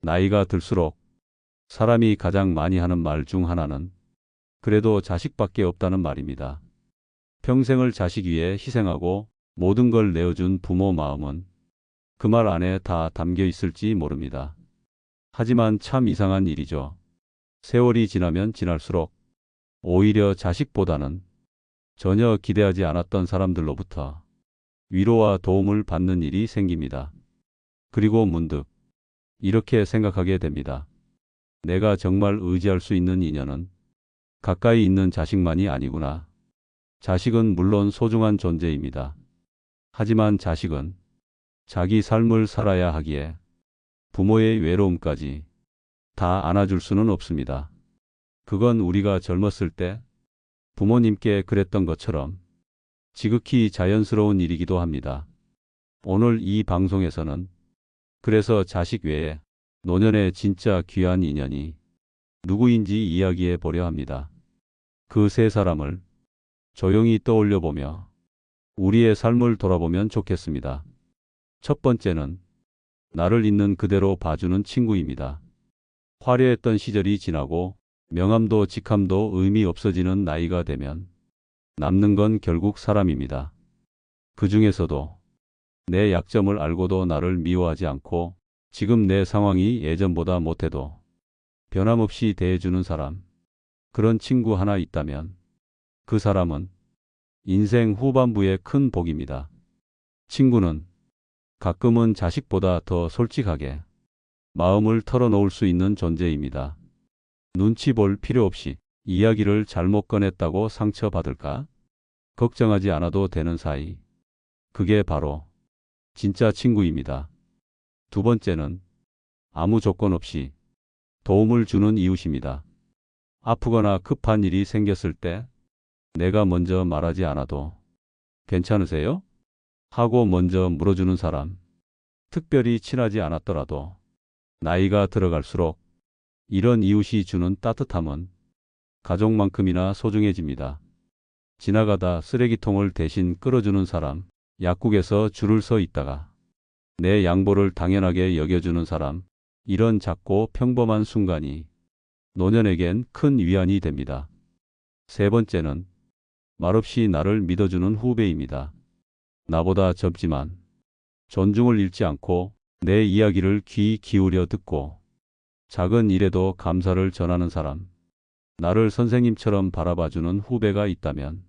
나이가 들수록 사람이 가장 많이 하는 말 중 하나는 그래도 자식밖에 없다는 말입니다. 평생을 자식 위해 희생하고 모든 걸 내어준 부모 마음은 그 말 안에 다 담겨 있을지 모릅니다. 하지만 참 이상한 일이죠. 세월이 지나면 지날수록 오히려 자식보다는 전혀 기대하지 않았던 사람들로부터 위로와 도움을 받는 일이 생깁니다. 그리고 문득 이렇게 생각하게 됩니다. 내가 정말 의지할 수 있는 인연은 가까이 있는 자식만이 아니구나. 자식은 물론 소중한 존재입니다. 하지만 자식은 자기 삶을 살아야 하기에 부모의 외로움까지 다 안아줄 수는 없습니다. 그건 우리가 젊었을 때 부모님께 그랬던 것처럼 지극히 자연스러운 일이기도 합니다. 오늘 이 방송에서는 그래서 자식 외에 노년의 진짜 귀한 인연이 누구인지 이야기해 보려 합니다. 그 세 사람을 조용히 떠올려 보며 우리의 삶을 돌아보면 좋겠습니다. 첫 번째는 나를 있는 그대로 봐주는 친구입니다. 화려했던 시절이 지나고 명함도 직함도 의미 없어지는 나이가 되면 남는 건 결국 사람입니다. 그 중에서도 내 약점을 알고도 나를 미워하지 않고 지금 내 상황이 예전보다 못해도 변함없이 대해주는 사람, 그런 친구 하나 있다면 그 사람은 인생 후반부의 큰 복입니다. 친구는 가끔은 자식보다 더 솔직하게 마음을 털어놓을 수 있는 존재입니다. 눈치 볼 필요 없이 이야기를 잘못 꺼냈다고 상처받을까? 걱정하지 않아도 되는 사이. 그게 바로 진짜 친구입니다. 두 번째는 아무 조건 없이 도움을 주는 이웃입니다. 아프거나 급한 일이 생겼을 때 내가 먼저 말하지 않아도 괜찮으세요? 하고 먼저 물어주는 사람. 특별히 친하지 않았더라도 나이가 들어갈수록 이런 이웃이 주는 따뜻함은 가족만큼이나 소중해집니다. 지나가다 쓰레기통을 대신 끌어주는 사람, 약국에서 줄을 서 있다가 내 양보를 당연하게 여겨주는 사람, 이런 작고 평범한 순간이 노년에겐 큰 위안이 됩니다. 세 번째는 말없이 나를 믿어주는 후배입니다. 나보다 젊지만 존중을 잃지 않고 내 이야기를 귀 기울여 듣고 작은 일에도 감사를 전하는 사람, 나를 선생님처럼 바라봐주는 후배가 있다면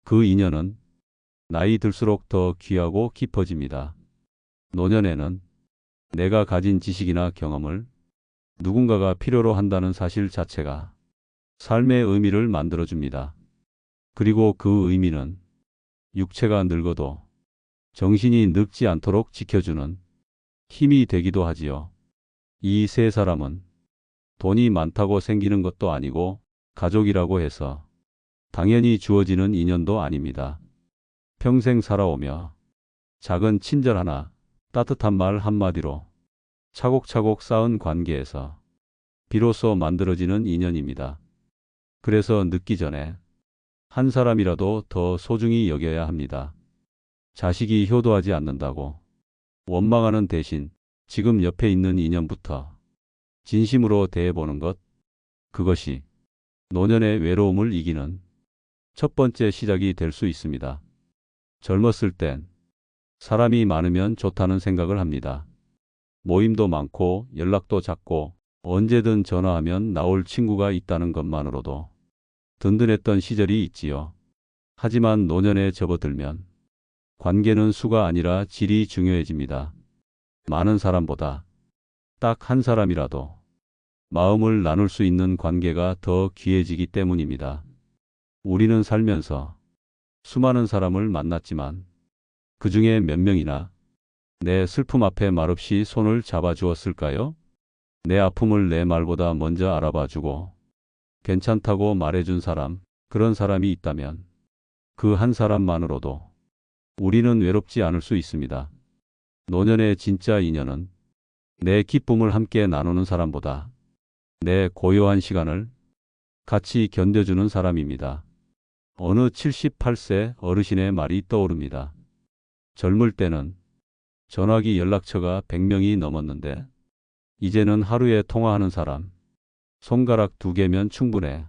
그 인연은 나이 들수록 더 귀하고 깊어집니다. 노년에는 내가 가진 지식이나 경험을 누군가가 필요로 한다는 사실 자체가 삶의 의미를 만들어줍니다. 그리고 그 의미는 육체가 늙어도 정신이 늙지 않도록 지켜주는 힘이 되기도 하지요. 이 세 사람은 돈이 많다고 생기는 것도 아니고 가족이라고 해서 당연히 주어지는 인연도 아닙니다. 평생 살아오며 작은 친절 하나, 따뜻한 말 한마디로 차곡차곡 쌓은 관계에서 비로소 만들어지는 인연입니다. 그래서 늦기 전에 한 사람이라도 더 소중히 여겨야 합니다. 자식이 효도하지 않는다고 원망하는 대신 지금 옆에 있는 인연부터 진심으로 대해보는 것, 그것이 노년의 외로움을 이기는 첫 번째 시작이 될 수 있습니다. 젊었을 땐 사람이 많으면 좋다는 생각을 합니다. 모임도 많고 연락도 잦고 언제든 전화하면 나올 친구가 있다는 것만으로도 든든했던 시절이 있지요. 하지만 노년에 접어들면 관계는 수가 아니라 질이 중요해집니다. 많은 사람보다 딱 한 사람이라도 마음을 나눌 수 있는 관계가 더 귀해지기 때문입니다. 우리는 살면서 수많은 사람을 만났지만 그 중에 몇 명이나 내 슬픔 앞에 말없이 손을 잡아주었을까요? 내 아픔을 내 말보다 먼저 알아봐주고 괜찮다고 말해준 사람, 그런 사람이 있다면 그 한 사람만으로도 우리는 외롭지 않을 수 있습니다. 노년의 진짜 인연은 내 기쁨을 함께 나누는 사람보다 내 고요한 시간을 같이 견뎌주는 사람입니다. 어느 78세 어르신의 말이 떠오릅니다. 젊을 때는 전화기 연락처가 100명이 넘었는데 이제는 하루에 통화하는 사람. 손가락 2개면 충분해.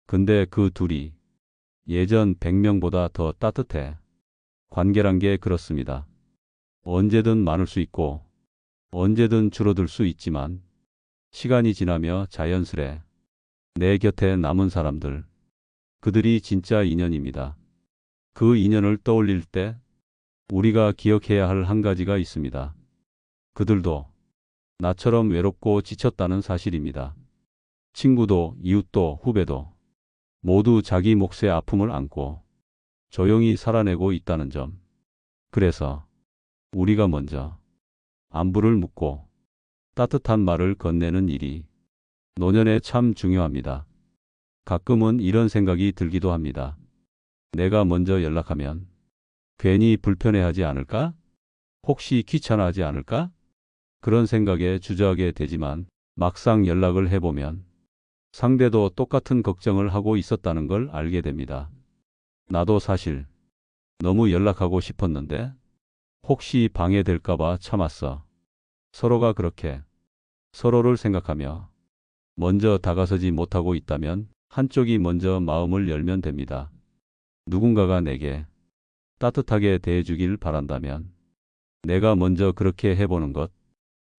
근데 그 둘이 예전 100명보다 더 따뜻해. 관계란 게 그렇습니다. 언제든 많을 수 있고 언제든 줄어들 수 있지만 시간이 지나며 자연스레 내 곁에 남은 사람들, 그들이 진짜 인연입니다. 그 인연을 떠올릴 때 우리가 기억해야 할 한 가지가 있습니다. 그들도 나처럼 외롭고 지쳤다는 사실입니다. 친구도 이웃도 후배도 모두 자기 몫의 아픔을 안고 조용히 살아내고 있다는 점. 그래서 우리가 먼저 안부를 묻고 따뜻한 말을 건네는 일이 노년에 참 중요합니다. 가끔은 이런 생각이 들기도 합니다. 내가 먼저 연락하면 괜히 불편해하지 않을까? 혹시 귀찮아하지 않을까? 그런 생각에 주저하게 되지만 막상 연락을 해보면 상대도 똑같은 걱정을 하고 있었다는 걸 알게 됩니다. 나도 사실 너무 연락하고 싶었는데 혹시 방해될까봐 참았어. 서로가 그렇게 서로를 생각하며 먼저 다가서지 못하고 있다면 한쪽이 먼저 마음을 열면 됩니다. 누군가가 내게 따뜻하게 대해주길 바란다면 내가 먼저 그렇게 해보는 것,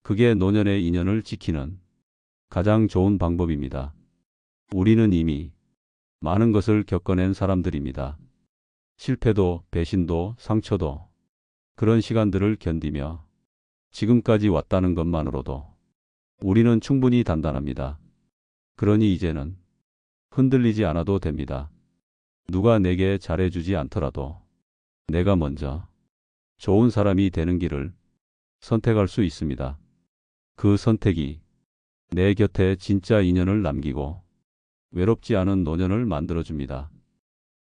그게 노년의 인연을 지키는 가장 좋은 방법입니다. 우리는 이미 많은 것을 겪어낸 사람들입니다. 실패도, 배신도, 상처도 그런 시간들을 견디며 지금까지 왔다는 것만으로도 우리는 충분히 단단합니다. 그러니 이제는 흔들리지 않아도 됩니다. 누가 내게 잘해주지 않더라도 내가 먼저 좋은 사람이 되는 길을 선택할 수 있습니다. 그 선택이 내 곁에 진짜 인연을 남기고 외롭지 않은 노년을 만들어줍니다.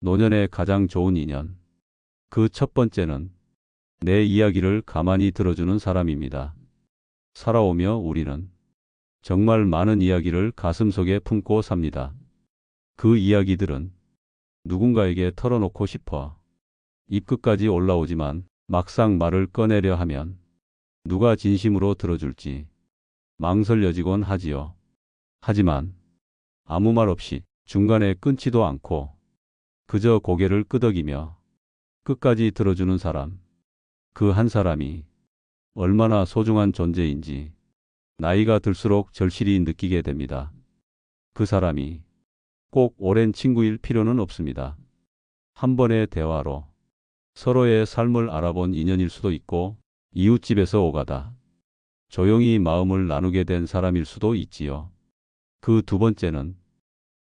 노년의 가장 좋은 인연. 그 첫 번째는 내 이야기를 가만히 들어주는 사람입니다. 살아오며 우리는 정말 많은 이야기를 가슴속에 품고 삽니다. 그 이야기들은 누군가에게 털어놓고 싶어 입끝까지 올라오지만 막상 말을 꺼내려 하면 누가 진심으로 들어줄지 망설여지곤 하지요. 하지만 아무 말 없이 중간에 끊지도 않고 그저 고개를 끄덕이며 끝까지 들어주는 사람. 그 한 사람이 얼마나 소중한 존재인지 나이가 들수록 절실히 느끼게 됩니다. 그 사람이 꼭 오랜 친구일 필요는 없습니다. 한 번의 대화로 서로의 삶을 알아본 인연일 수도 있고 이웃집에서 오가다 조용히 마음을 나누게 된 사람일 수도 있지요. 그 두 번째는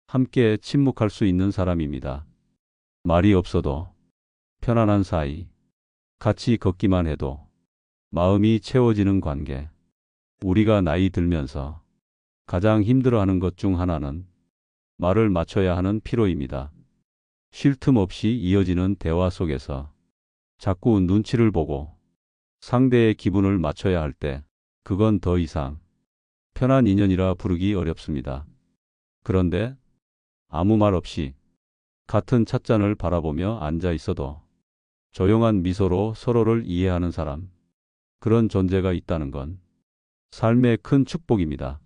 함께 침묵할 수 있는 사람입니다. 말이 없어도 편안한 사이, 같이 걷기만 해도 마음이 채워지는 관계. 우리가 나이 들면서 가장 힘들어하는 것 중 하나는 말을 맞춰야 하는 피로입니다. 쉴 틈 없이 이어지는 대화 속에서 자꾸 눈치를 보고 상대의 기분을 맞춰야 할 때 그건 더 이상 편한 인연이라 부르기 어렵습니다. 그런데 아무 말 없이 같은 찻잔을 바라보며 앉아 있어도 조용한 미소로 서로를 이해하는 사람, 그런 존재가 있다는 건 삶의 큰 축복입니다.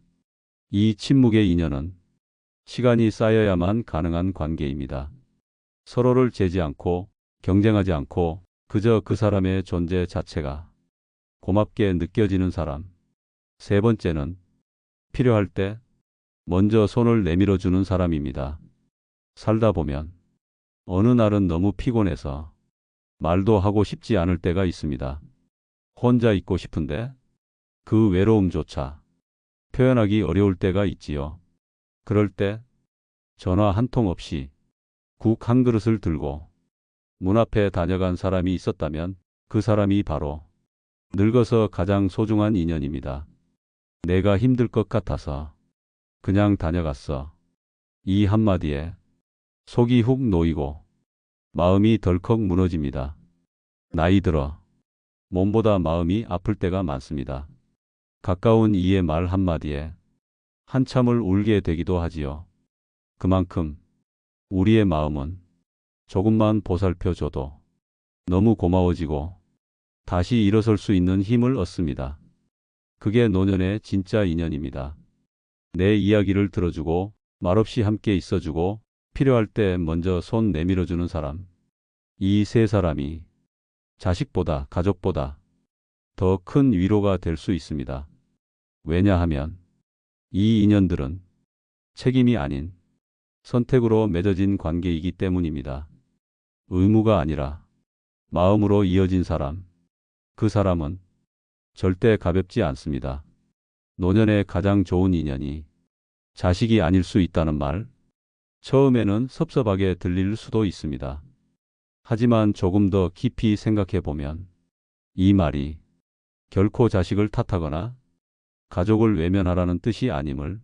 이 침묵의 인연은 시간이 쌓여야만 가능한 관계입니다. 서로를 재지 않고 경쟁하지 않고 그저 그 사람의 존재 자체가 고맙게 느껴지는 사람. 세 번째는 필요할 때 먼저 손을 내밀어 주는 사람입니다. 살다 보면 어느 날은 너무 피곤해서 말도 하고 싶지 않을 때가 있습니다. 혼자 있고 싶은데 그 외로움조차 표현하기 어려울 때가 있지요. 그럴 때 전화 한 통 없이 국 한 그릇을 들고 문 앞에 다녀간 사람이 있었다면 그 사람이 바로 늙어서 가장 소중한 인연입니다. 내가 힘들 것 같아서 그냥 다녀갔어. 이 한마디에 속이 훅 놓이고 마음이 덜컥 무너집니다. 나이 들어 몸보다 마음이 아플 때가 많습니다. 가까운 이의 말 한마디에 한참을 울게 되기도 하지요. 그만큼 우리의 마음은 조금만 보살펴줘도 너무 고마워지고 다시 일어설 수 있는 힘을 얻습니다. 그게 노년의 진짜 인연입니다. 내 이야기를 들어주고 말없이 함께 있어주고 필요할 때 먼저 손 내밀어주는 사람. 이 세 사람이 자식보다 가족보다 더 큰 위로가 될 수 있습니다. 왜냐하면 이 인연들은 책임이 아닌 선택으로 맺어진 관계이기 때문입니다. 의무가 아니라 마음으로 이어진 사람. 그 사람은 절대 가볍지 않습니다. 노년의 가장 좋은 인연이 자식이 아닐 수 있다는 말. 처음에는 섭섭하게 들릴 수도 있습니다. 하지만 조금 더 깊이 생각해 보면 이 말이 결코 자식을 탓하거나 가족을 외면하라는 뜻이 아님을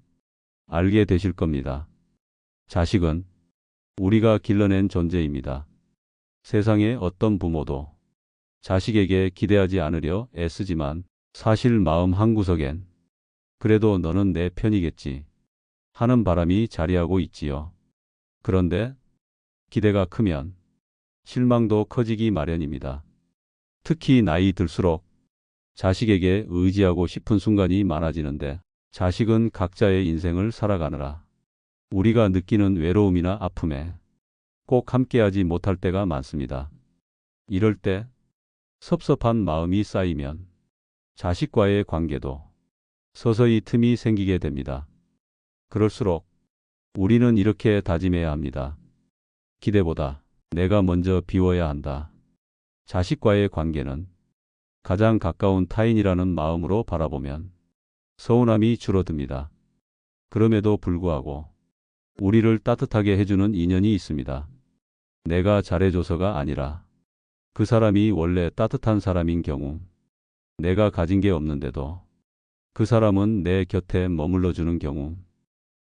알게 되실 겁니다. 자식은 우리가 길러낸 존재입니다. 세상의 어떤 부모도 자식에게 기대하지 않으려 애쓰지만 사실 마음 한구석엔 그래도 너는 내 편이겠지 하는 바람이 자리하고 있지요. 그런데 기대가 크면 실망도 커지기 마련입니다. 특히 나이 들수록 자식에게 의지하고 싶은 순간이 많아지는데 자식은 각자의 인생을 살아가느라 우리가 느끼는 외로움이나 아픔에 꼭 함께하지 못할 때가 많습니다. 이럴 때 섭섭한 마음이 쌓이면 자식과의 관계도 서서히 틈이 생기게 됩니다. 그럴수록 우리는 이렇게 다짐해야 합니다. 기대보다 내가 먼저 비워야 한다. 자식과의 관계는 가장 가까운 타인이라는 마음으로 바라보면 서운함이 줄어듭니다. 그럼에도 불구하고 우리를 따뜻하게 해주는 인연이 있습니다. 내가 잘해줘서가 아니라 그 사람이 원래 따뜻한 사람인 경우, 내가 가진 게 없는데도 그 사람은 내 곁에 머물러주는 경우,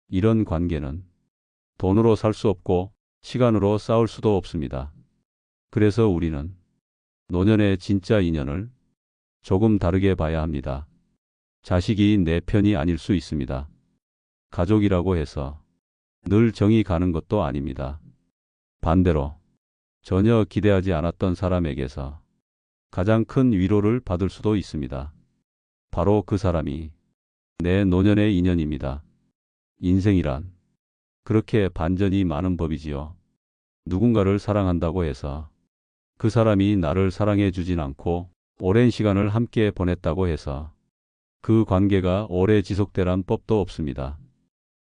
이런 관계는 돈으로 살 수 없고 시간으로 쌓을 수도 없습니다. 그래서 우리는 노년의 진짜 인연을 조금 다르게 봐야 합니다. 자식이 내 편이 아닐 수 있습니다. 가족이라고 해서 늘 정이 가는 것도 아닙니다. 반대로 전혀 기대하지 않았던 사람에게서 가장 큰 위로를 받을 수도 있습니다. 바로 그 사람이 내 노년의 인연입니다. 인생이란 그렇게 반전이 많은 법이지요. 누군가를 사랑한다고 해서 그 사람이 나를 사랑해 주진 않고 오랜 시간을 함께 보냈다고 해서 그 관계가 오래 지속되란 법도 없습니다.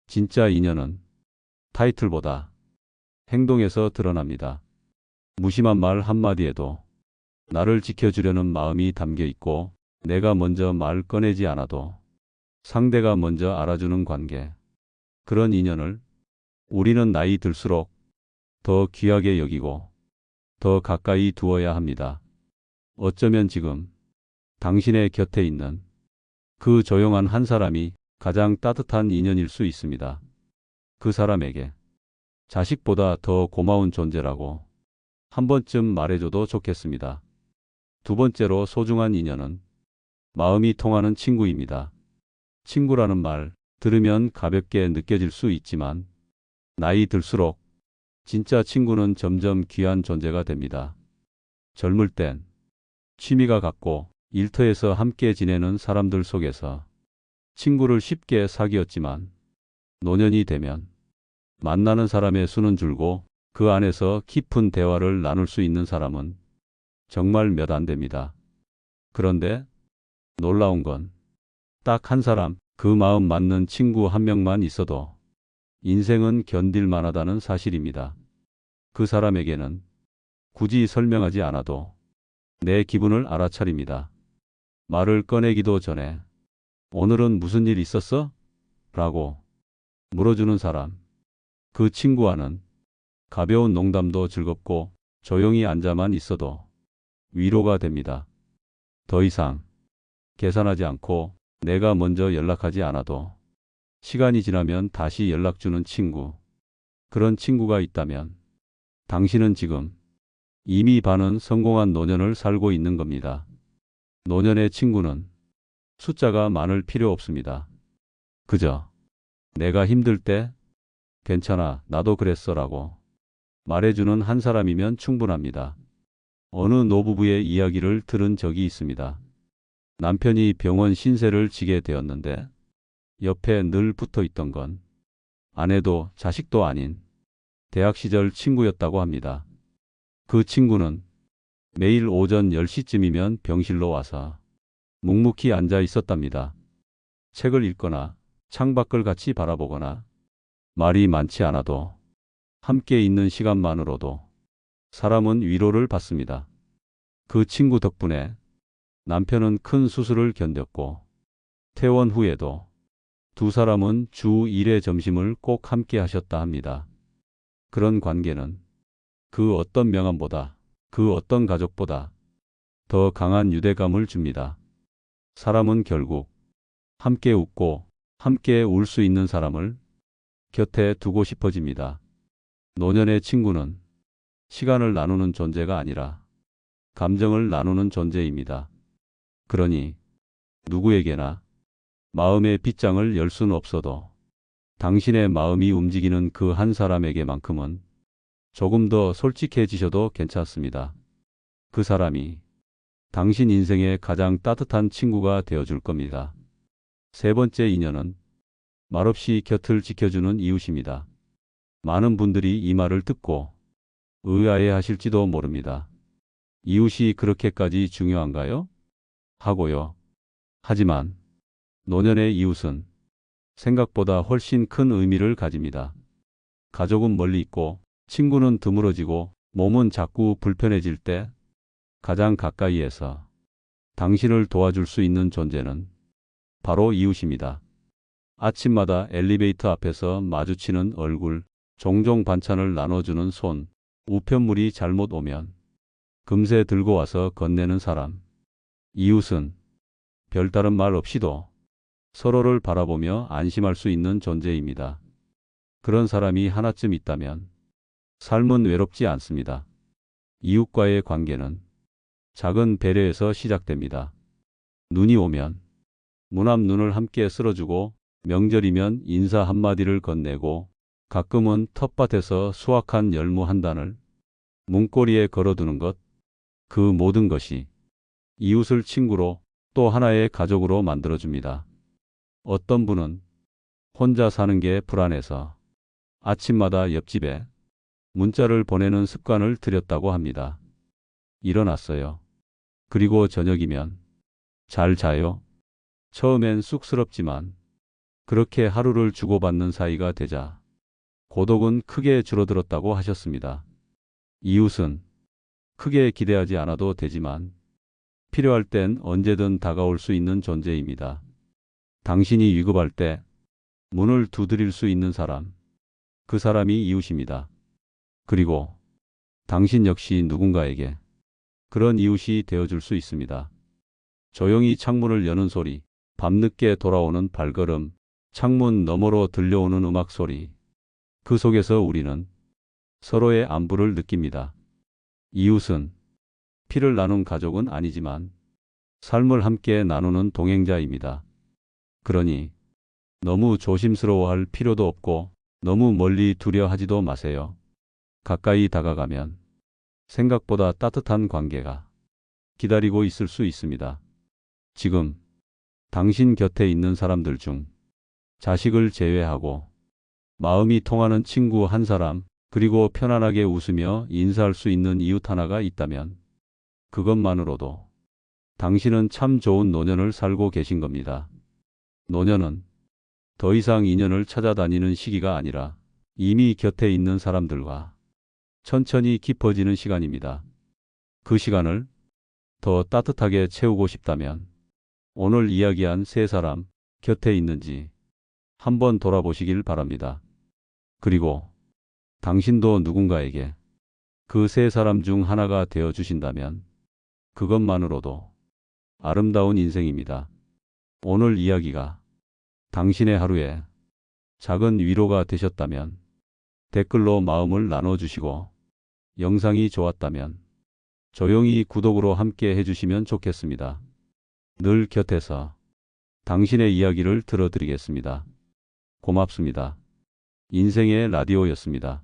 진짜 인연은 타이틀보다 행동에서 드러납니다. 무심한 말 한마디에도 나를 지켜주려는 마음이 담겨 있고 내가 먼저 말 꺼내지 않아도 상대가 먼저 알아주는 관계. 그런 인연을 우리는 나이 들수록 더 귀하게 여기고 더 가까이 두어야 합니다. 어쩌면 지금 당신의 곁에 있는 그 조용한 한 사람이 가장 따뜻한 인연일 수 있습니다. 그 사람에게 자식보다 더 고마운 존재라고 한 번쯤 말해줘도 좋겠습니다. 두 번째로 소중한 인연은 마음이 통하는 친구입니다. 친구라는 말 들으면 가볍게 느껴질 수 있지만 나이 들수록 진짜 친구는 점점 귀한 존재가 됩니다. 젊을 땐 취미가 같고 일터에서 함께 지내는 사람들 속에서 친구를 쉽게 사귀었지만 노년이 되면 만나는 사람의 수는 줄고 그 안에서 깊은 대화를 나눌 수 있는 사람은 정말 몇 안 됩니다. 그런데 놀라운 건 딱 한 사람, 그 마음 맞는 친구 한 명만 있어도 인생은 견딜 만하다는 사실입니다. 그 사람에게는 굳이 설명하지 않아도 내 기분을 알아차립니다. 말을 꺼내기도 전에 오늘은 무슨 일 있었어? 라고 물어주는 사람. 그 친구와는 가벼운 농담도 즐겁고 조용히 앉아만 있어도 위로가 됩니다. 더 이상 계산하지 않고 내가 먼저 연락하지 않아도 시간이 지나면 다시 연락 주는 친구. 그런 친구가 있다면 당신은 지금 이미 반은 성공한 노년을 살고 있는 겁니다. 노년의 친구는 숫자가 많을 필요 없습니다. 그저 내가 힘들 때 괜찮아, 나도 그랬어라고 말해주는 한 사람이면 충분합니다. 어느 노부부의 이야기를 들은 적이 있습니다. 남편이 병원 신세를 지게 되었는데 옆에 늘 붙어 있던 건 아내도 자식도 아닌 대학 시절 친구였다고 합니다. 그 친구는 매일 오전 10시쯤이면 병실로 와서 묵묵히 앉아 있었답니다. 책을 읽거나 창밖을 같이 바라보거나 말이 많지 않아도 함께 있는 시간만으로도 사람은 위로를 받습니다. 그 친구 덕분에 남편은 큰 수술을 견뎠고 퇴원 후에도 두 사람은 주 1회 점심을 꼭 함께 하셨다 합니다. 그런 관계는 그 어떤 명함보다 그 어떤 가족보다 더 강한 유대감을 줍니다. 사람은 결국 함께 웃고 함께 울 수 있는 사람을 곁에 두고 싶어집니다. 노년의 친구는 시간을 나누는 존재가 아니라 감정을 나누는 존재입니다. 그러니 누구에게나 마음의 빗장을 열 수는 없어도 당신의 마음이 움직이는 그 한 사람에게만큼은 조금 더 솔직해지셔도 괜찮습니다. 그 사람이 당신 인생의 가장 따뜻한 친구가 되어줄 겁니다. 세 번째 인연은 말없이 곁을 지켜주는 이웃입니다. 많은 분들이 이 말을 듣고 의아해 하실지도 모릅니다. 이웃이 그렇게까지 중요한가요? 하고요. 하지만 노년의 이웃은 생각보다 훨씬 큰 의미를 가집니다. 가족은 멀리 있고 친구는 드물어지고 몸은 자꾸 불편해질 때 가장 가까이에서 당신을 도와줄 수 있는 존재는 바로 이웃입니다. 아침마다 엘리베이터 앞에서 마주치는 얼굴, 종종 반찬을 나눠주는 손, 우편물이 잘못 오면 금세 들고 와서 건네는 사람. 이웃은 별다른 말 없이도 서로를 바라보며 안심할 수 있는 존재입니다. 그런 사람이 하나쯤 있다면 삶은 외롭지 않습니다. 이웃과의 관계는 작은 배려에서 시작됩니다. 눈이 오면 문 앞 눈을 함께 쓸어주고 명절이면 인사 한마디를 건네고 가끔은 텃밭에서 수확한 열무 한 단을 문고리에 걸어두는 것, 그 모든 것이 이웃을 친구로 또 하나의 가족으로 만들어줍니다. 어떤 분은 혼자 사는 게 불안해서 아침마다 옆집에 문자를 보내는 습관을 들였다고 합니다. 일어났어요. 그리고 저녁이면 잘 자요. 처음엔 쑥스럽지만 그렇게 하루를 주고받는 사이가 되자 고독은 크게 줄어들었다고 하셨습니다. 이웃은 크게 기대하지 않아도 되지만 필요할 땐 언제든 다가올 수 있는 존재입니다. 당신이 위급할 때 문을 두드릴 수 있는 사람, 그 사람이 이웃입니다. 그리고 당신 역시 누군가에게 그런 이웃이 되어줄 수 있습니다. 조용히 창문을 여는 소리, 밤늦게 돌아오는 발걸음, 창문 너머로 들려오는 음악 소리, 그 속에서 우리는 서로의 안부를 느낍니다. 이웃은 피를 나눈 가족은 아니지만 삶을 함께 나누는 동행자입니다. 그러니 너무 조심스러워할 필요도 없고 너무 멀리 두려하지도 마세요. 가까이 다가가면 생각보다 따뜻한 관계가 기다리고 있을 수 있습니다. 지금 당신 곁에 있는 사람들 중 자식을 제외하고 마음이 통하는 친구 한 사람, 그리고 편안하게 웃으며 인사할 수 있는 이웃 하나가 있다면 그것만으로도 당신은 참 좋은 노년을 살고 계신 겁니다. 노년은 더 이상 인연을 찾아다니는 시기가 아니라 이미 곁에 있는 사람들과 천천히 깊어지는 시간입니다. 그 시간을 더 따뜻하게 채우고 싶다면 오늘 이야기한 세 사람 곁에 있는지 한번 돌아보시길 바랍니다. 그리고 당신도 누군가에게 그 세 사람 중 하나가 되어 주신다면 그것만으로도 아름다운 인생입니다. 오늘 이야기가 당신의 하루에 작은 위로가 되셨다면 댓글로 마음을 나눠주시고 영상이 좋았다면 조용히 구독으로 함께 해주시면 좋겠습니다. 늘 곁에서 당신의 이야기를 들어드리겠습니다. 고맙습니다. 인생의 라디오였습니다.